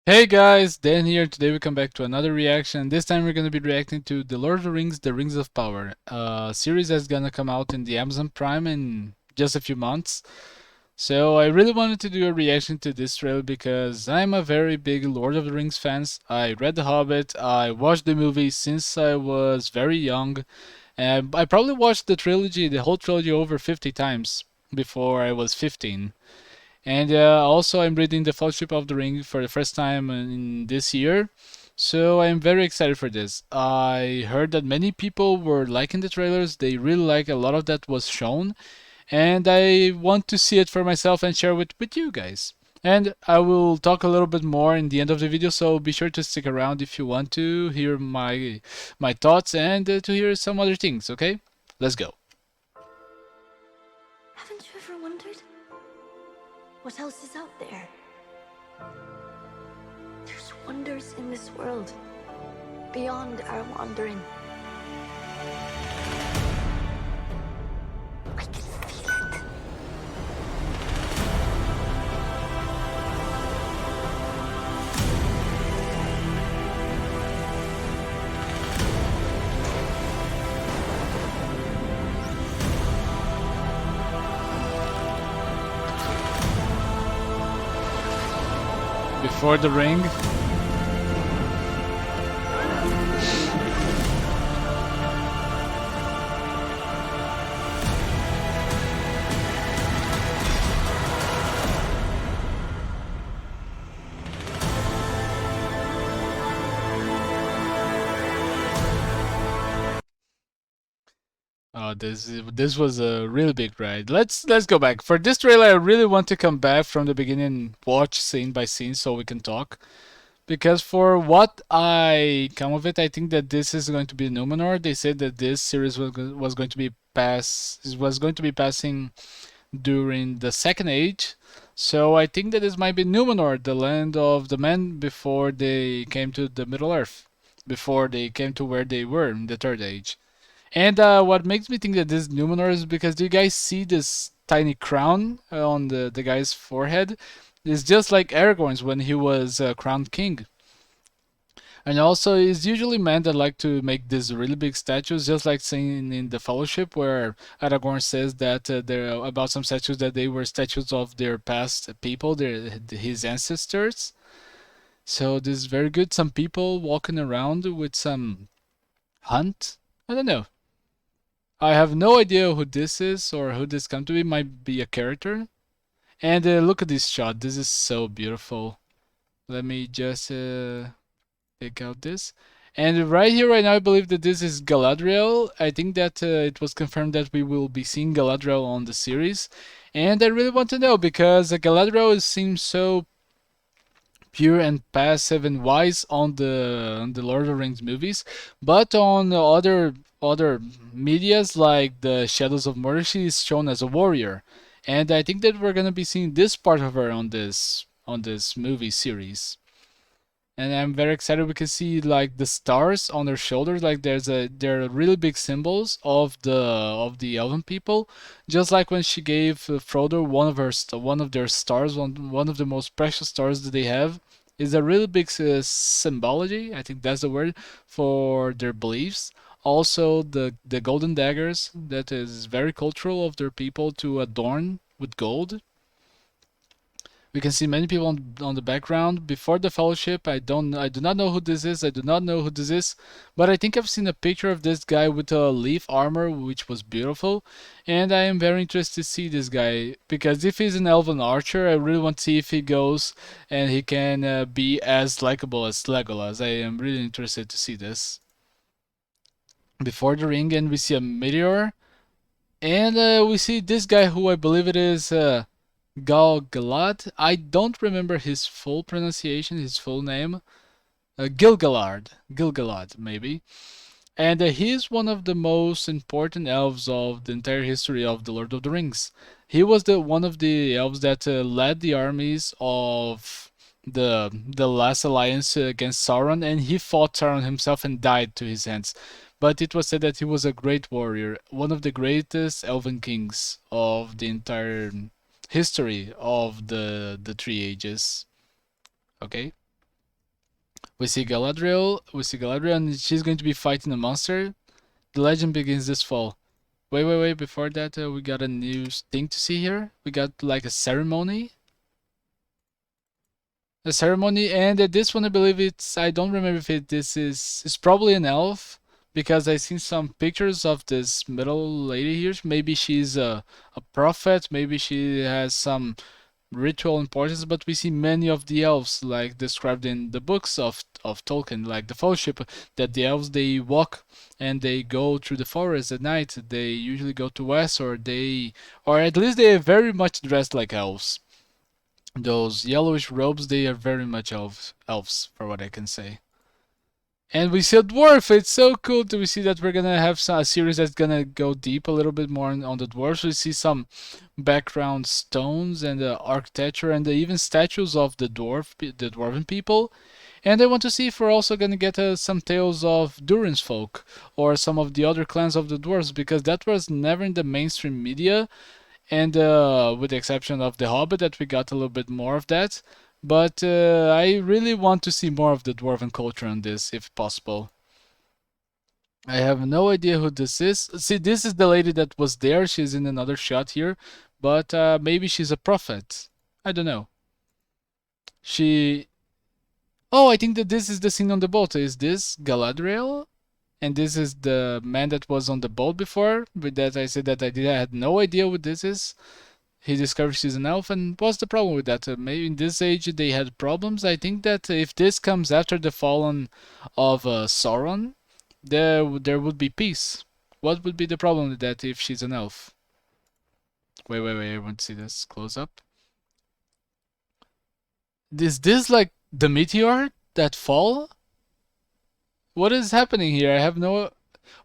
Hey guys, Dan here. Today we come back to another reaction. This time we're gonna be reacting to The Lord of the Rings: The Rings of Power, a series that's gonna come out in the Amazon Prime in just a few months. So I really wanted to do a reaction to this trailer because I'm a very big Lord of the Rings fan. I read The Hobbit, I watched the movie since I was very young, and I probably watched the whole trilogy over 50 times before I was 15. And also, I'm reading The Fellowship of the Ring for the first time in this year. So I'm very excited for this. I heard that many people were liking the trailers. They really like a lot of that was shown. And I want to see it for myself and share it with you guys. And I will talk a little bit more in the end of the video, so be sure to stick around if you want to hear my thoughts and to hear some other things, okay? Let's go. Haven't you ever wondered what else is out there? There's wonders in this world beyond our wandering. I can feel it. Before the ring. Oh, this was a really big ride. Let's go back. For this trailer, I really want to come back from the beginning, watch scene by scene, so we can talk. Because for what I come of it, I think that this is going to be Numenor. They said that this series was going to be passing during the Second Age. So I think that this might be Numenor, the land of the men before they came to the Middle Earth, before they came to where they were in the Third Age. And what makes me think that this is Numenor is because do you guys see this tiny crown on the guy's forehead? It's just like Aragorn's when he was crowned king. And also, it's usually men that like to make these really big statues, just like saying in the Fellowship, where Aragorn says that there about some statues that they were statues of their past people, his ancestors. So this is very good. Some people walking around with some hunt. I don't know. I have no idea who this is or who this come to be. Might be a character. And look at this shot. This is so beautiful. Let me just take out this. And right here, right now, I believe that this is Galadriel. I think that it was confirmed that we will be seeing Galadriel on the series. And I really want to know because Galadriel seems so pure and passive and wise on the Lord of the Rings movies, but on other medias like the Shadows of Mordor, she is shown as a warrior, and I think that we're gonna be seeing this part of her on this movie series. And I'm very excited. We can see like the stars on their shoulders, like there are really big symbols of the elven people, just like when she gave Frodo one of their stars, one of the most precious stars that they have, is a really big symbology. I think that's the word for their beliefs. Also, the golden daggers that is very cultural of their people to adorn with gold. We can see many people on the background. Before the fellowship, I do not know who this is. I do not know who this is, but I think I've seen a picture of this guy with a leaf armor, which was beautiful, and I am very interested to see this guy because if he's an elven archer, I really want to see if he goes and he can be as likable as Legolas. I am really interested to see this. Before the ring, and we see a meteor, and we see this guy who I believe it is. Galgalad. I don't remember his full pronunciation, his full name. Gilgalad, maybe. And he is one of the most important elves of the entire history of the Lord of the Rings. He was the one of the elves that led the armies of the last alliance against Sauron, and he fought Sauron himself and died to his hands. But it was said that he was a great warrior, one of the greatest elven kings of the entire history of the three ages. Okay. We see Galadriel, and she's going to be fighting a monster. The legend begins this fall. Wait. Before that, we got a new thing to see here. We got like a ceremony. A ceremony, and this one I believe I don't remember if this is. It's probably an elf because I seen some pictures of this middle lady here. Maybe she's a prophet. Maybe she has some ritual importance, but we see many of the elves like described in the books of Tolkien, like the Fellowship, that the elves they walk and they go through the forest at night. They usually go to west, or at least they are very much dressed like elves. Those yellowish robes, they are very much elves, for what I can say. And we see a dwarf. It's so cool to see that we're gonna have a series that's gonna go deep a little bit more on the dwarves. We see some background stones and architecture and even statues of the dwarven people. And I want to see if we're also gonna get some tales of Durin's folk or some of the other clans of the dwarves, because that was never in the mainstream media, and with the exception of the Hobbit, that we got a little bit more of that. But I really want to see more of the dwarven culture on this, if possible. I have no idea who this is. See, this is the lady that was there. She's in another shot here, but maybe she's a prophet. I don't know. She. Oh, I think that this is the scene on the boat. Is this Galadriel? And this is the man that was on the boat before. With that, I said that I had no idea what this is. He discovers he's an elf, and what's the problem with that? Maybe in this age they had problems. I think that if this comes after the fallen of Sauron, there would be peace. What would be the problem with that if she's an elf? Wait, I want to see this close up. Is this like the meteor that fall? What is happening here? I have no.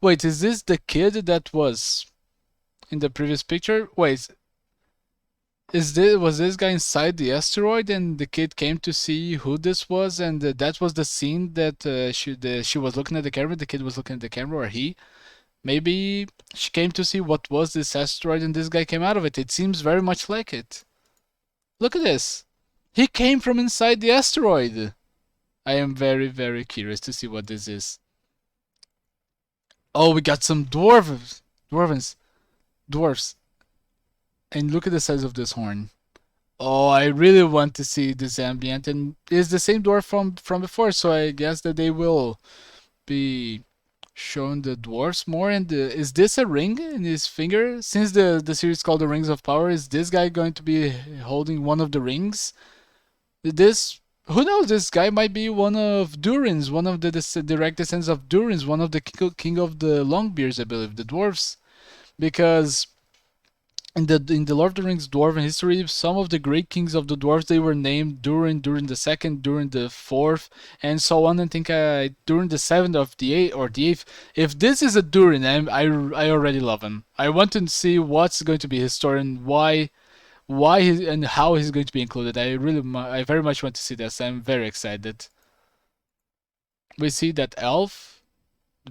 Wait, is this the kid that was in the previous picture? Wait, was this guy inside the asteroid and the kid came to see who this was, and that was the scene that she was looking at the camera, the kid was looking at the camera, or he? Maybe she came to see what was this asteroid and this guy came out of it. It seems very much like it. Look at this. He came from inside the asteroid. I am very curious to see what this is. Oh, we got some dwarves. And look at the size of this horn. Oh, I really want to see this ambient, and it's the same dwarf from before, so I guess that they will be showing the dwarfs more. And is this a ring in his finger? Since the series called the Rings of Power, is this guy going to be holding one of the rings? This Who knows? This guy might be one of Durin's, one of the direct descendants of Durin's, one of the king of the Longbeards, I believe, the dwarfs, because in the Lord of the Rings dwarven history, some of the great kings of the dwarves they were named Durin the second, Durin the fourth, and so on. And think Durin the seventh of the eighth or the eighth. If this is a Durin, I already love him. I want to see what's going to be his story and why and how he's going to be included. I very much want to see this. I'm very excited. We see that elf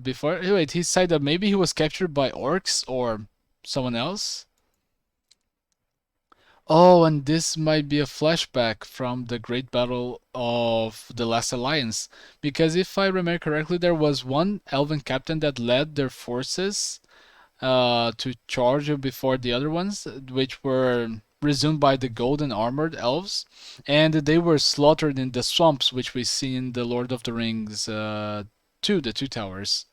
before. Wait, he said that maybe he was captured by orcs or someone else. Oh, and this might be a flashback from the Great Battle of the Last Alliance. Because if I remember correctly, there was one elven captain that led their forces to charge before the other ones, which were resumed by the golden armored elves. And they were slaughtered in the swamps, which we see in the Lord of the Rings 2, the Two Towers.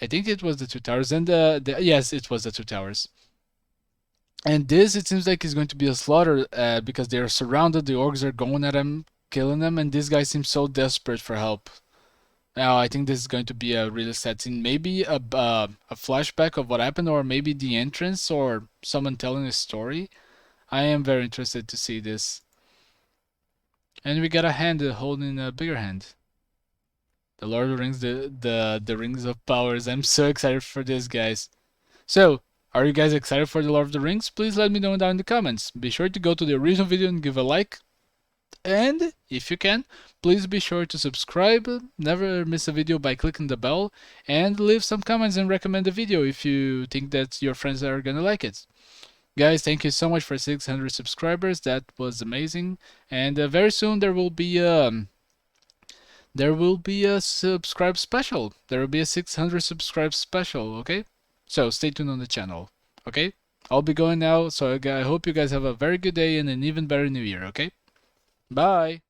I think it was the Two Towers. And yes, it was the Two Towers. And this, it seems like, is going to be a slaughter because they are surrounded. The orcs are going at them, killing them, and this guy seems so desperate for help. Now, I think this is going to be a really sad scene. Maybe a flashback of what happened, or maybe the entrance, or someone telling a story. I am very interested to see this. And we got a hand holding a bigger hand. The Lord of the Rings, the Rings of Powers. I'm so excited for this, guys. So, are you guys excited for the Lord of the Rings? Please let me know down in the comments. Be sure to go to the original video and give a like. And if you can, please be sure to subscribe, never miss a video by clicking the bell, and leave some comments and recommend the video if you think that your friends are gonna like it. Guys, thank you so much for 600 subscribers. That was amazing. And very soon there will be there will be a subscribe special. There will be a 600 subscribe special, okay? So stay tuned on the channel, okay? I'll be going now, so I hope you guys have a very good day and an even better new year, okay? Bye!